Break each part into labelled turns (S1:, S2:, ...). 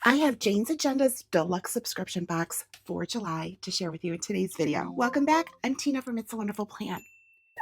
S1: I have Jane's Agenda's Deluxe subscription box for July to share with you in today's video. Welcome back. I'm Tina from It's a Wonderful Plant.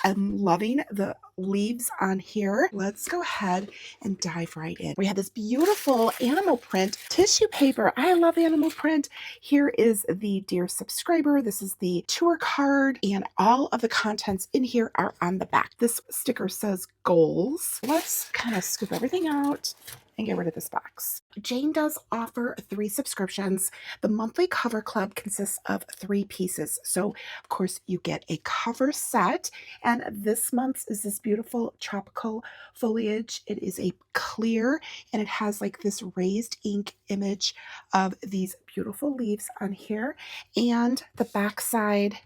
S1: I'm loving the leaves on here. Let's go ahead and dive right in. We have this beautiful animal print tissue paper. I love animal print. Here is the Dear Subscriber. This is the tour card, and all of the contents in here are on the back. This sticker says goals. Let's kind of scoop everything out and get rid of this box. Jane does offer 3 subscriptions. The monthly cover club consists of 3 pieces. So, of course, you get a cover set, and this month's is this beautiful tropical foliage. It is a clear, and it has like this raised ink image of these beautiful leaves on here, and the back side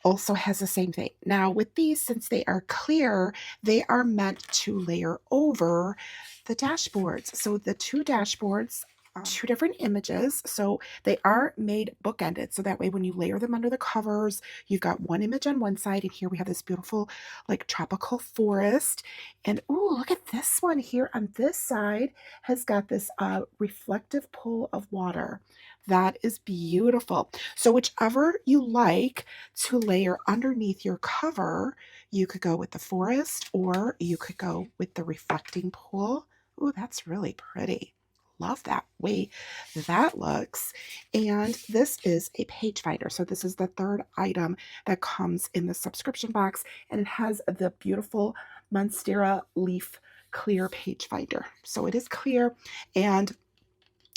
S1: also has the same thing. Now with these, since they are clear, they are meant to layer over the dashboards. So the 2 dashboards, 2 different images, so they are made bookended, so that way when you layer them under the covers, you've got one image on one side, and here we have this beautiful like tropical forest. And oh, look at this one here on this side, has got this reflective pool of water. That is beautiful. So whichever you like to layer underneath your cover, you could go with the forest, or you could go with the reflecting pool. Oh, that's really pretty. Love that way that looks. And this is a page finder. So this is the 3rd item that comes in the subscription box, and it has the beautiful Monstera leaf clear page finder. So it is clear, and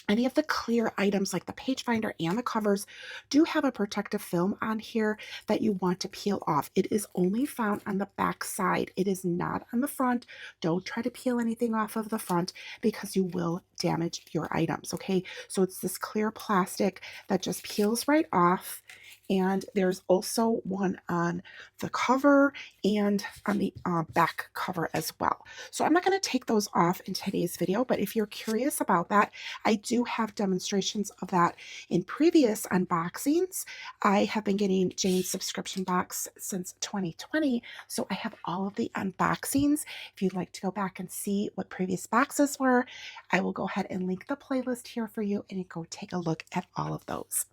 S1: any of the clear items like the page finder and the covers do have a protective film on here that you want to peel off. It is only found on the back side. It is not on the front. Don't try to peel anything off of the front because you will damage your items, okay? So it's this clear plastic that just peels right off. And there's also one on the cover and on the back cover as well. So I'm not going to take those off in today's video, but if you're curious about that, I do have demonstrations of that in previous unboxings. I have been getting Jane's subscription box since 2020, so I have all of the unboxings. If you'd like to go back and see what previous boxes were, I will go ahead and link the playlist here for you, and you go take a look at all of those.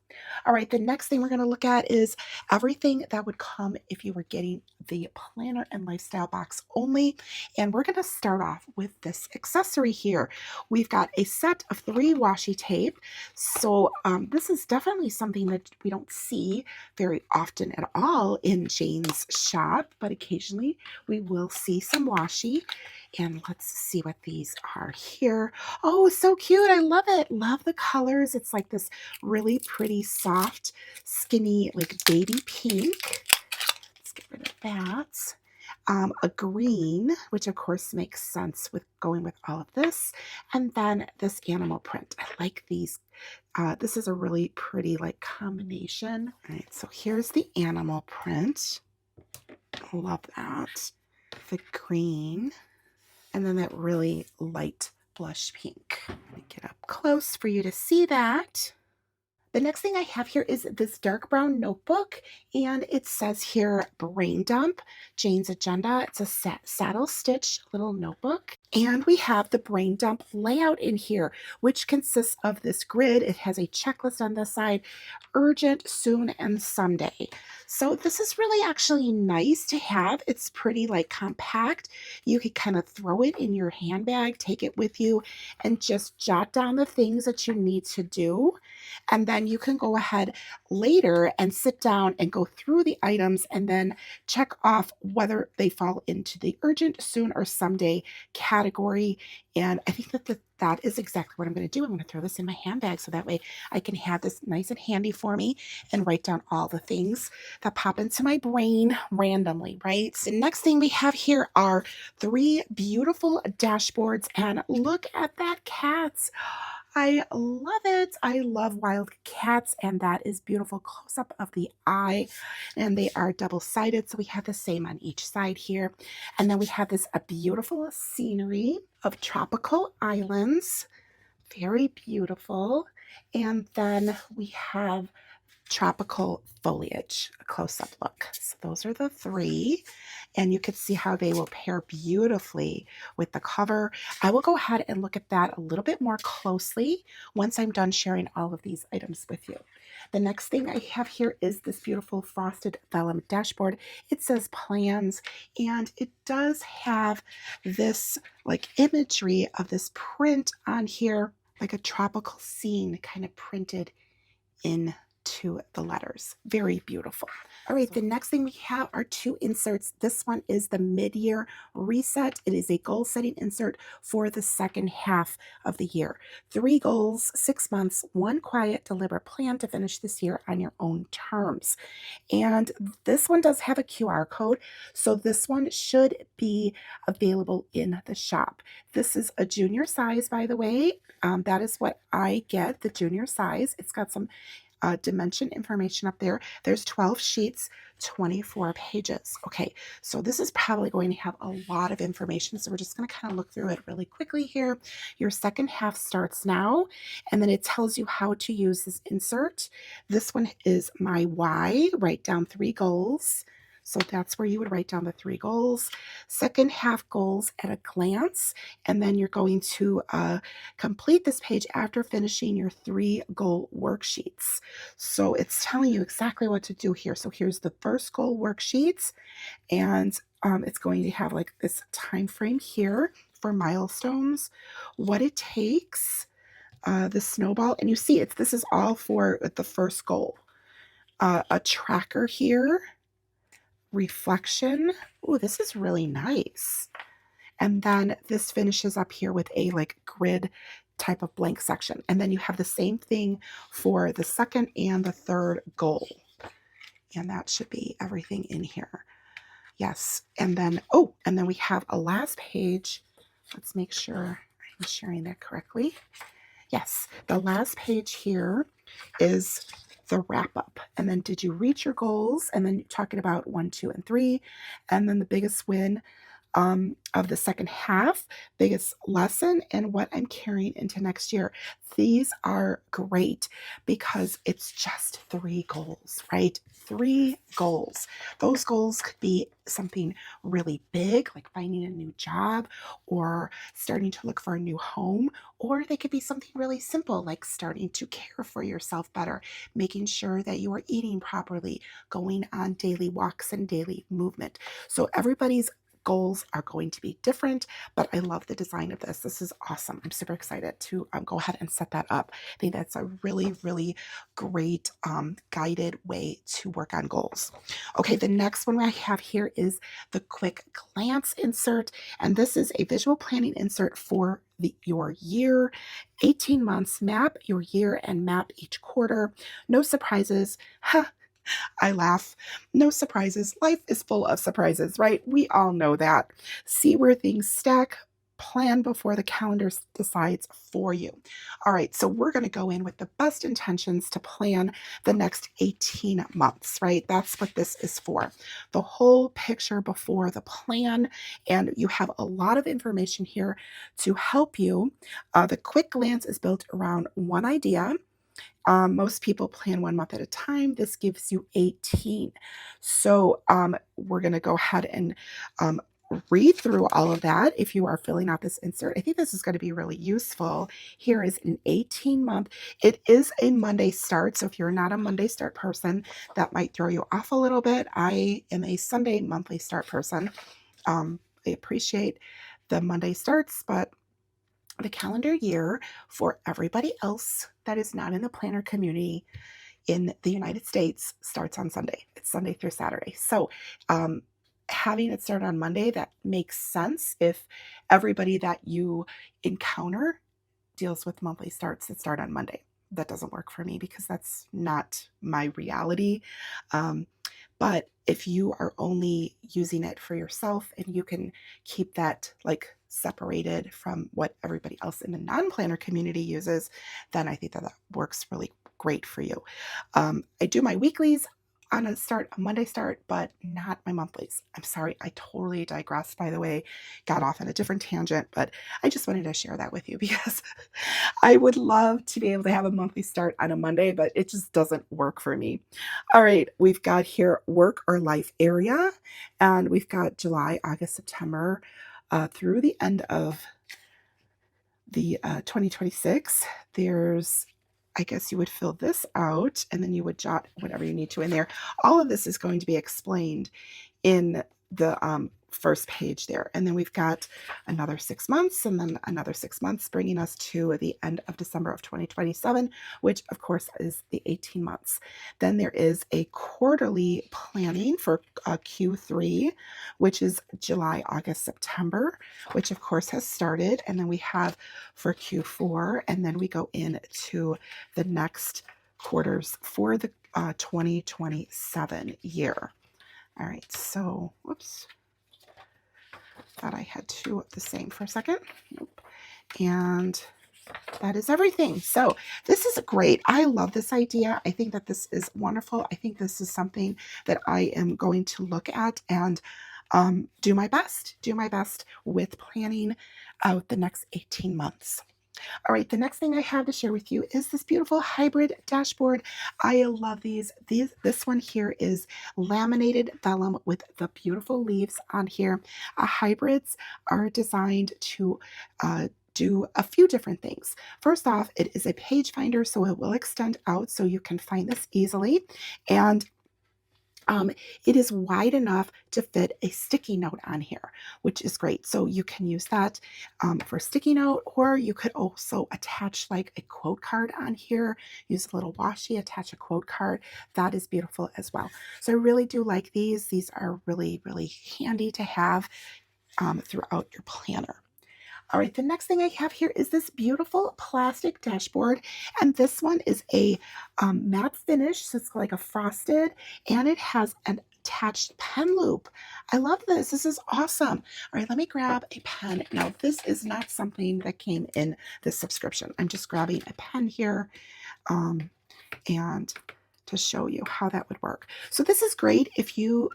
S1: All right, the next thing we're going to look at is everything that would come if you were getting the planner and lifestyle box only. And we're going to start off with this accessory here. We've got a set of 3 washi tape. So this is definitely something that we don't see very often at all in Jane's shop, but occasionally we will see some washi. And let's see what these are here. Oh, so cute. I love it. Love the colors. It's like this really pretty, soft, skinny, like baby pink. Let's get rid of that. A green, which of course makes sense with going with all of this. And then this animal print. I like these. This is a really pretty like combination. All right, so here's the animal print. Love that. The green. And then that really light blush pink. Let me get up close for you to see that. The next thing I have here is this dark brown notebook, and it says here Brain Dump, Jane's Agenda. It's a saddle stitch little notebook. And we have the Brain Dump layout in here, which consists of this grid. It has a checklist on this side, urgent, soon, and someday. So this is really actually nice to have. It's pretty like compact. You could kind of throw it in your handbag, take it with you, and just jot down the things that you need to do. And then you can go ahead later and sit down and go through the items and then check off whether they fall into the urgent, soon, or someday category. And I think that is exactly what I'm going to do. I'm going to throw this in my handbag so that way I can have this nice and handy for me and write down all the things that pop into my brain randomly, right? So next thing we have here are 3 beautiful dashboards, and look at that cat. I love it. I love wild cats, and that is beautiful close-up of the eye, and they are double-sided, so we have the same on each side here. And then we have this a beautiful scenery of tropical islands, very beautiful. And then we have tropical foliage, a close-up look. So those are the three, and you can see how they will pair beautifully with the cover. I will go ahead and look at that a little bit more closely once I'm done sharing all of these items with you. The next thing I have here is this beautiful frosted vellum dashboard. It says plans, and it does have this like imagery of this print on here, like a tropical scene kind of printed into the letters. Very beautiful. All right, the next thing we have are two inserts. This one is the mid-year reset. It is a goal-setting insert for the second half of the year. 3 goals, 6 months, 1 quiet, deliberate plan to finish this year on your own terms. And this one does have a QR code, so this one should be available in the shop. This is a junior size, by the way. That is what I get, the junior size. It's got some dimension information up there. There's 12 sheets, 24 pages. Okay, so this is probably going to have a lot of information, so we're just going to kind of look through it really quickly here. Your second half starts now, and then it tells you how to use this insert. This one is my why. Write down 3 goals. So that's where you would write down the 3 goals. Second half goals at a glance, and then you're going to complete this page after finishing your 3 goal worksheets. So it's telling you exactly what to do here. So here's the first goal worksheets, and it's going to have like this time frame here for milestones, what it takes, the snowball, and you see this is all for the first goal. A tracker here, reflection. Oh, this is really nice. And then this finishes up here with a like grid type of blank section. And then you have the same thing for the second and the third goal. And that should be everything in here. Yes. And then, oh, and then we have a last page. Let's make sure I'm sharing that correctly. Yes, the last page here is the wrap up. And then did you reach your goals? And then talking about 1, 2, and 3. And then the biggest win of the second half, biggest lesson, and what I'm carrying into next year. These are great because it's just 3 goals, right? 3 goals. Those goals could be something really big, like finding a new job or starting to look for a new home, or they could be something really simple, like starting to care for yourself better, making sure that you are eating properly, going on daily walks and daily movement. So everybody's goals are going to be different, but I love the design of this. This is awesome. I'm super excited to go ahead and set that up. I think that's a really, really great guided way to work on goals. Okay, the next one I have here is the quick glance insert, and this is a visual planning insert for your year. 18 months, map your year and map each quarter. No surprises. I laugh. No surprises. Life is full of surprises, right? We all know that. See where things stack. Plan before the calendar decides for you. All right, so we're going to go in with the best intentions to plan the next 18 months, right? That's what this is for. The whole picture before the plan, and you have a lot of information here to help you. The quick glance is built around one idea. Most people plan 1 month at a time. This gives you 18. So we're going to go ahead and read through all of that if you are filling out this insert. I think this is going to be really useful. Here is an 18-month. It is a Monday start, so if you're not a Monday start person, that might throw you off a little bit. I am a Sunday monthly start person. I appreciate the Monday starts, but the calendar year for everybody else that is not in the planner community in the United States starts on Sunday. It's Sunday through Saturday. So having it start on Monday, that makes sense if everybody that you encounter deals with monthly starts that start on Monday. That doesn't work for me because that's not my reality. But if you are only using it for yourself and you can keep that like separated from what everybody else in the non-planner community uses, then I think that works really great for you. I do my weeklies on a Monday start, but not my monthlies. I'm sorry, I totally digressed, by the way, got off on a different tangent, but I just wanted to share that with you because I would love to be able to have a monthly start on a Monday, but it just doesn't work for me. All right, we've got here work or life area, and we've got July, August, September through the end of the 2026. There's, I guess you would fill this out and then you would jot whatever you need to in there. All of this is going to be explained in the first page there. And then we've got another 6 months and then another 6 months, bringing us to the end of December of 2027, which of course is the 18 months. Then there is a quarterly planning for Q3, which is July, August, September, which of course has started. And then we have for Q4, and then we go into the next quarters for the 2027 year. All right, so, whoops, thought I had two of the same for a second. Nope. And that is everything. So this is great. I love this idea. I think that this is wonderful. I think this is something that I am going to look at and do my best with planning out the next 18 months. All right, the next thing I have to share with you is this beautiful hybrid dashboard. I love these. This one here is laminated vellum with the beautiful leaves on here. Hybrids are designed to do a few different things. First off, it is a page finder, so it will extend out so you can find this easily. And it is wide enough to fit a sticky note on here, which is great. So you can use that for a sticky note, or you could also attach like a quote card on here. Use a little washi, attach a quote card. That is beautiful as well. So I really do like these. These are really, really handy to have throughout your planner. All right, the next thing I have here is this beautiful plastic dashboard, and this one is a matte finish, so it's like a frosted, and it has an attached pen loop. I love this. This is awesome. All right, let me grab a pen. Now, this is not something that came in this subscription. I'm just grabbing a pen here, and to show you how that would work. So this is great if you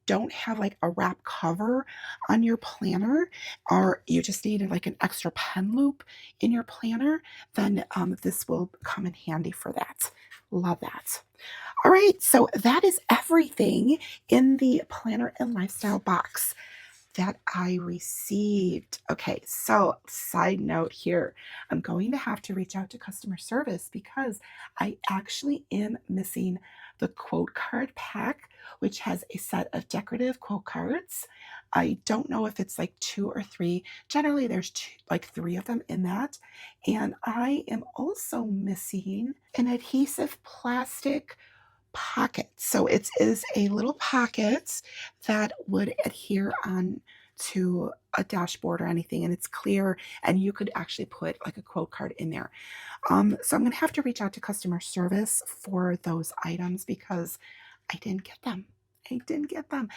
S1: don't have like a wrap cover on your planner, or you just needed like an extra pen loop in your planner, then this will come in handy for that. Love that. All right, so that is everything in the planner and lifestyle box that I received. Okay, so side note here, I'm going to have to reach out to customer service because I actually am missing the quote card pack, which has a set of decorative quote cards. I don't know if it's like 2 or 3. Generally, there's like 3 of them in that. And I am also missing an adhesive plastic pocket. So it is a little pocket that would adhere on to a dashboard or anything, and it's clear, and you could actually put like a quote card in there. So I'm going to have to reach out to customer service for those items because I didn't get them. I didn't get them.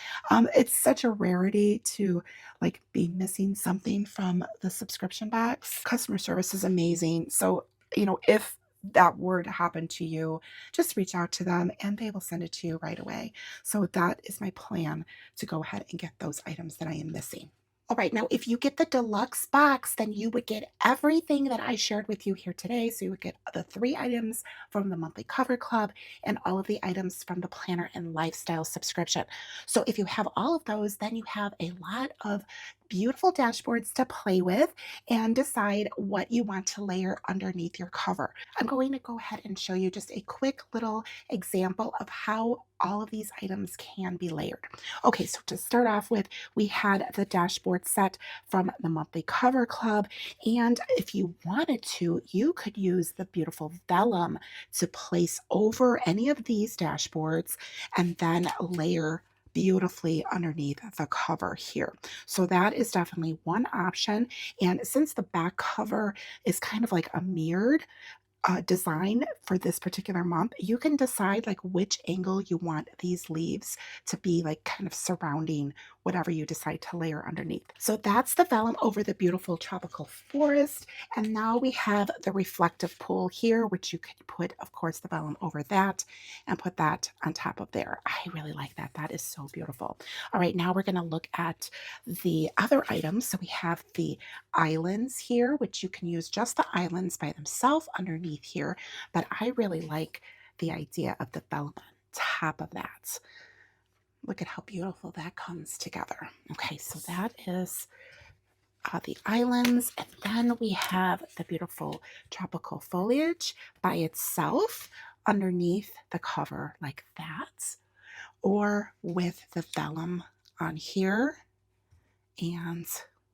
S1: It's such a rarity to like be missing something from the subscription box. Customer service is amazing. So, if that were to happen to you, just reach out to them and they will send it to you right away. So that is my plan, to go ahead and get those items that I am missing. All right, now if you get the deluxe box, then you would get everything that I shared with you here today. So you would get the 3 items from the monthly cover club and all of the items from the planner and lifestyle subscription. So if you have all of those, then you have a lot of beautiful dashboards to play with and decide what you want to layer underneath your cover. I'm going to go ahead and show you just a quick little example of how all of these items can be layered. Okay, so to start off with, we had the dashboard set from the monthly cover club, and if you wanted to, you could use the beautiful vellum to place over any of these dashboards and then layer beautifully underneath the cover here. So that is definitely one option. And since the back cover is kind of like a mirrored design for this particular month, you can decide like which angle you want these leaves to be like kind of surrounding whatever you decide to layer underneath. So that's the vellum over the beautiful tropical forest. And now we have the reflective pool here, which you could put, of course, the vellum over that and put that on top of there. I really like that. That is so beautiful. All right, now we're going to look at the other items. So we have the islands here, which you can use just the islands by themselves underneath here. But I really like the idea of the vellum on top of that. Look at how beautiful that comes together. Okay, so that is the islands, and then we have the beautiful tropical foliage by itself underneath the cover like that, or with the vellum on here and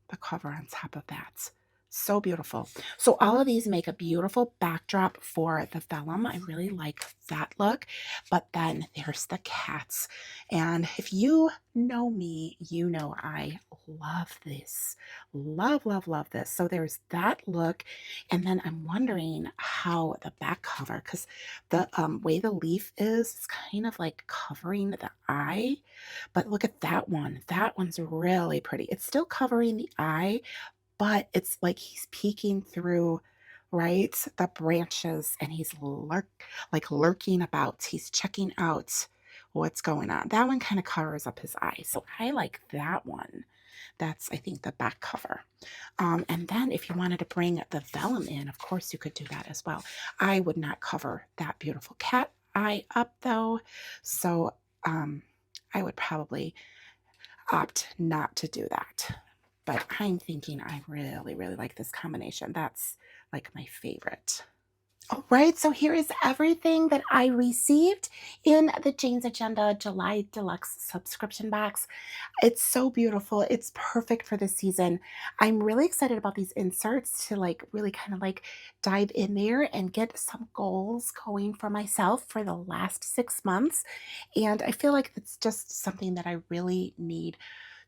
S1: the cover on top of that. So beautiful. So all of these make a beautiful backdrop for the vellum. I really like that look. But then there's the cats. And if you know me, you know I love this. Love, love, love this. So there's that look. And then I'm wondering how the back cover, because the way the leaf is, it's kind of like covering the eye. But look at that one. That one's really pretty. It's still covering the eye, but it's like he's peeking through, right, the branches, and he's lurking about. He's checking out what's going on. That one kind of covers up his eye. So I like that one. That's, I think, the back cover. And then if you wanted to bring the vellum in, of course you could do that as well. I would not cover that beautiful cat eye up though. So I would probably opt not to do that. But I'm thinking I really, really like this combination. That's like my favorite. All right, so here is everything that I received in the Jane's Agenda July Deluxe subscription box. It's so beautiful. It's perfect for this season. I'm really excited about these inserts to like really kind of like dive in there and get some goals going for myself for the last 6 months. And I feel like it's just something that I really need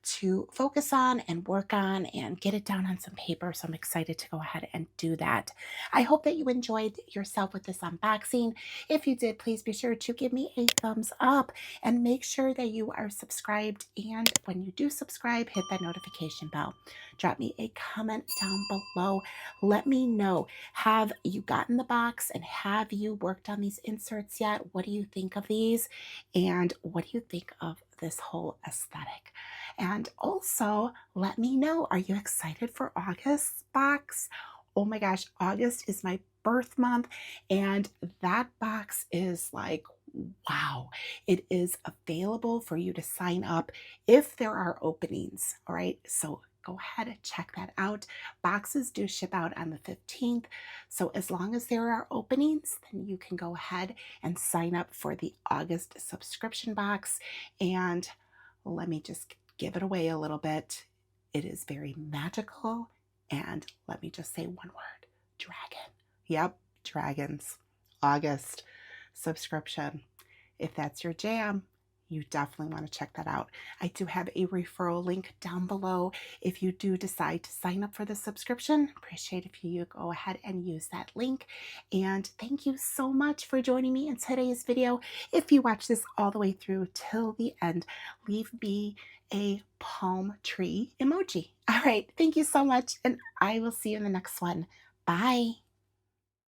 S1: to focus on and work on and get it down on some paper. So I'm excited to go ahead and do that. I hope that you enjoyed yourself with this unboxing. If you did, please be sure to give me a thumbs up and make sure that you are subscribed. And when you do subscribe, hit that notification bell. Drop me a comment down below. Let me know, have you gotten the box and have you worked on these inserts yet? What do you think of these? And what do you think of this whole aesthetic? And also let me know, are you excited for August's box? Oh my gosh, August is my birth month, and that box is like, wow, it is available for you to sign up if there are openings. All right, so go ahead and check that out. Boxes do ship out on the 15th. So as long as there are openings, then you can go ahead and sign up for the August subscription box. And let me just give it away a little bit. It is very magical. And let me just say one word, dragon. Yep, dragons. August subscription. If that's your jam, you definitely want to check that out. I do have a referral link down below if you do decide to sign up for the subscription. Appreciate if you go ahead and use that link. And thank you so much for joining me in today's video. If you watch this all the way through till the end, leave me a palm tree emoji. All right, thank you so much, and I will see you in the next one. Bye.